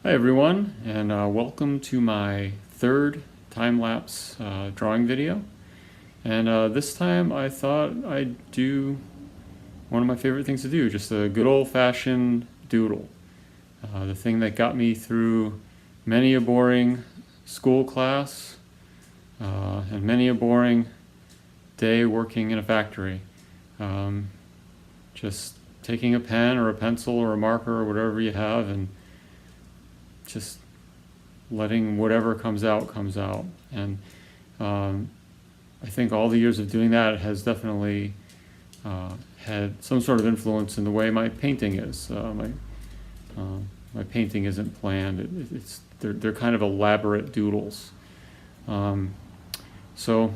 Hi everyone, and welcome to my third time-lapse drawing video. And this time I thought I'd do one of my favorite things to do, just a good old-fashioned doodle. The thing that got me through many a boring school class and many a boring day working in a factory. Just taking a pen or a pencil or a marker or whatever you have and just letting whatever comes out. And I think all the years of doing that has definitely had some sort of influence in the way my painting is. My painting isn't planned. They're kind of elaborate doodles. So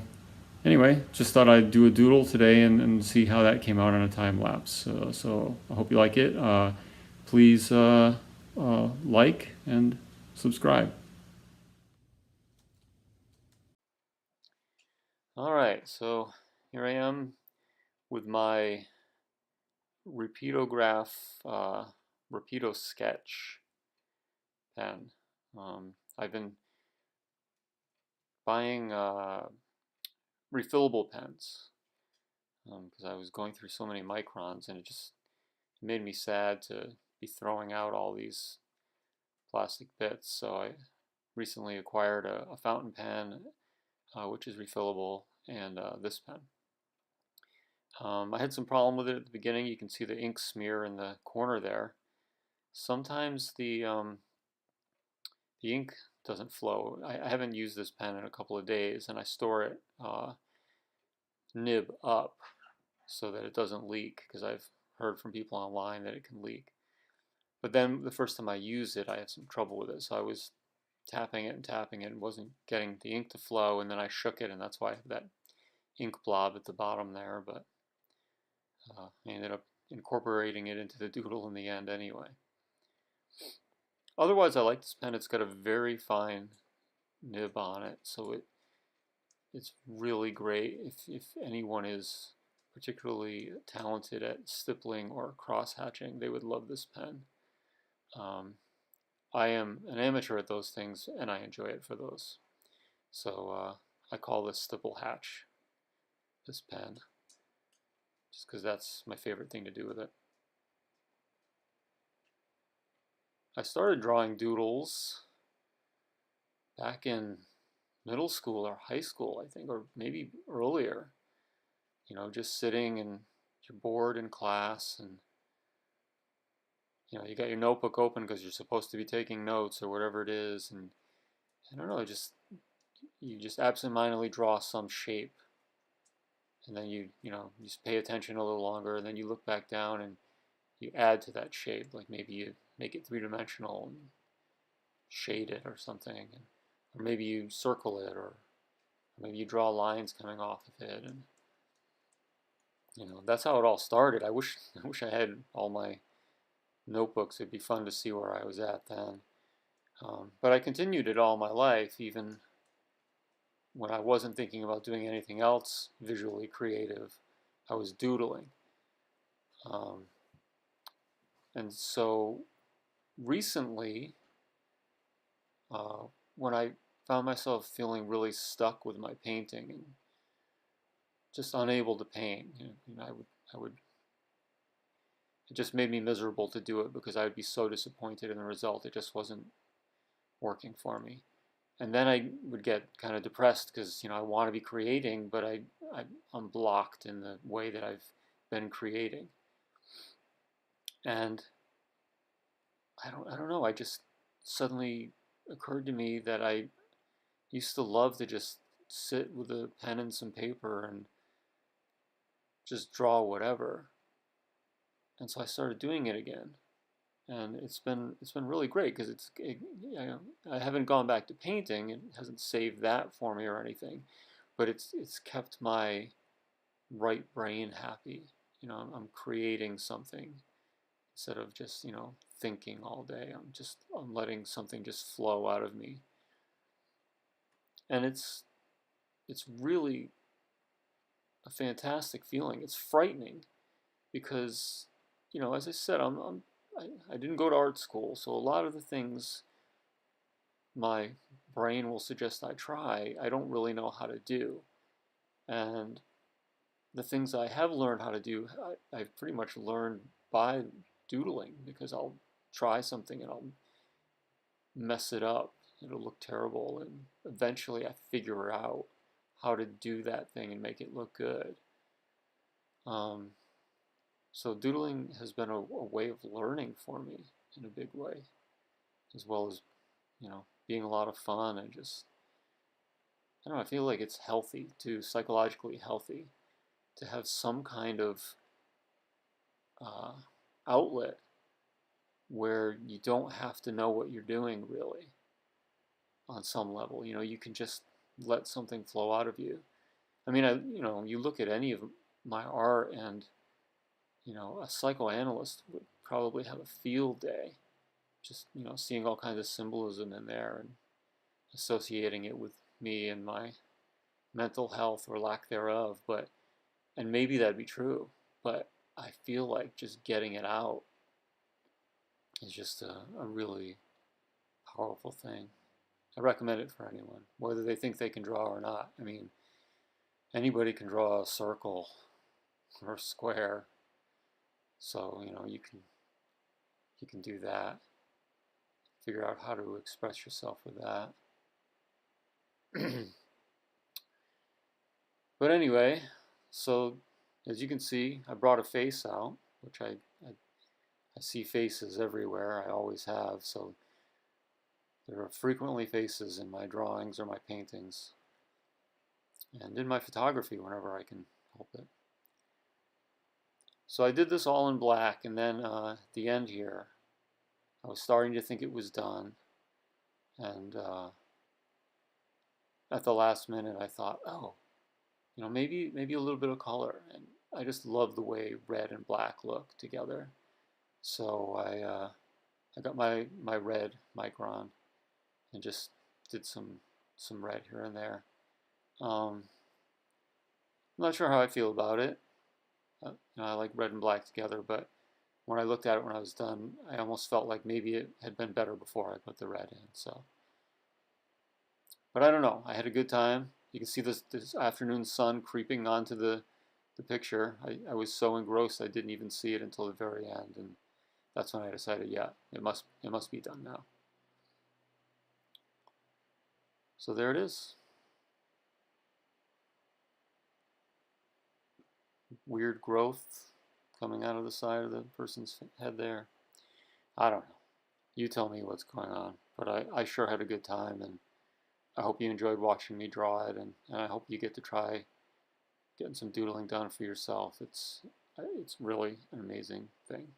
anyway, just thought I'd do a doodle today and see how that came out on a time lapse. So I hope you like it. Please like and subscribe. All right, so here I am with my Repeatograph Rapido Sketch pen. I've been buying refillable pens because I was going through so many microns, and it just made me sad to be throwing out all these plastic bits. So I recently acquired a fountain pen which is refillable, and this pen. I had some problem with it at the beginning. You can see the ink smear in the corner there. Sometimes the ink doesn't flow. I haven't used this pen in a couple of days, and I store it nib up so that it doesn't leak, because I've heard from people online that it can leak. But then the first time I used it, I had some trouble with it. So I was tapping it and wasn't getting the ink to flow, and then I shook it, and that's why I have that ink blob at the bottom there. But I ended up incorporating it into the doodle in the end anyway. Otherwise, I like this pen. It's got a very fine nib on it, so it's really great if anyone is particularly talented at stippling or cross hatching. They would love this pen. I am an amateur at those things, and I enjoy it for those. So I call this stipple hatch, this pen, just because that's my favorite thing to do with it. I started drawing doodles back in middle school or high school, I think, or maybe earlier. You know, just sitting and you're bored in class, and you know, you got your notebook open because you're supposed to be taking notes or whatever it is, and I don't know, you just absentmindedly draw some shape, and then you just pay attention a little longer, and then you look back down and you add to that shape, like maybe you make it three-dimensional and shade it or something, or maybe you circle it, or maybe you draw lines coming off of it, and you know, that's how it all started. I wish I had all my notebooks. It'd be fun to see where I was at then. But I continued it all my life, even when I wasn't thinking about doing anything else visually creative. I was doodling. And so recently, when I found myself feeling really stuck with my painting and just unable to paint, it just made me miserable to do it, because I would be so disappointed in the result. It just wasn't working for me. And then I would get kind of depressed because, you know, I want to be creating, but I'm blocked in the way that I've been creating. And I don't know, I just suddenly occurred to me that I used to love to just sit with a pen and some paper and just draw whatever. And so I started doing it again, and it's been really great because I haven't gone back to painting. It hasn't saved that for me or anything, but it's kept my right brain happy. I'm creating something instead of just thinking all day. I'm letting something just flow out of me, and it's really a fantastic feeling. It's frightening because as I said, I didn't go to art school, so a lot of the things my brain will suggest I try, I don't really know how to do. And the things I have learned how to do, I've pretty much learned by doodling, because I'll try something and I'll mess it up. It'll look terrible, and eventually I figure out how to do that thing and make it look good. Um, so doodling has been a way of learning for me in a big way, as well as being a lot of fun. And just, I don't know, I feel like it's healthy too, psychologically healthy, to have some kind of uh, outlet where you don't have to know what you're doing really on some level. You can just let something flow out of you. I mean, you look at any of my art, and a psychoanalyst would probably have a field day just seeing all kinds of symbolism in there and associating it with me and my mental health or lack thereof. And maybe that'd be true, but I feel like just getting it out is just a really powerful thing. I recommend it for anyone, whether they think they can draw or not. I mean, anybody can draw a circle or a square, so you can do that. Figure out how to express yourself with that. But anyway, so as you can see, I brought a face out, which I see faces everywhere. I always have, so there are frequently faces in my drawings or my paintings, and in my photography whenever I can help it. So I did this all in black, and then at the end here, I was starting to think it was done, and at the last minute I thought, oh, maybe a little bit of color, and I just love the way red and black look together. So I got my red micron and just did some red here and there. I'm not sure how I feel about it. I like red and black together, but when I looked at it when I was done, I almost felt like maybe it had been better before I put the red in. So, but I don't know. I had a good time. You can see this afternoon sun creeping onto the picture. I was so engrossed I didn't even see it until the very end, and that's when I decided, yeah, it must be done now. So there it is. Weird growth coming out of the side of the person's head there. I don't know. You tell me what's going on. But I sure had a good time, and I hope you enjoyed watching me draw it, and I hope you get to try getting some doodling done for yourself. It's really an amazing thing.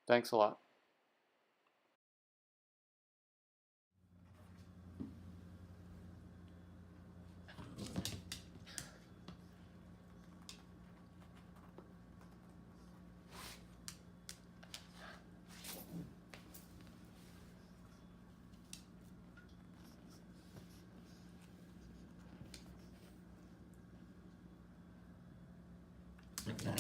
Thanks a lot. Okay.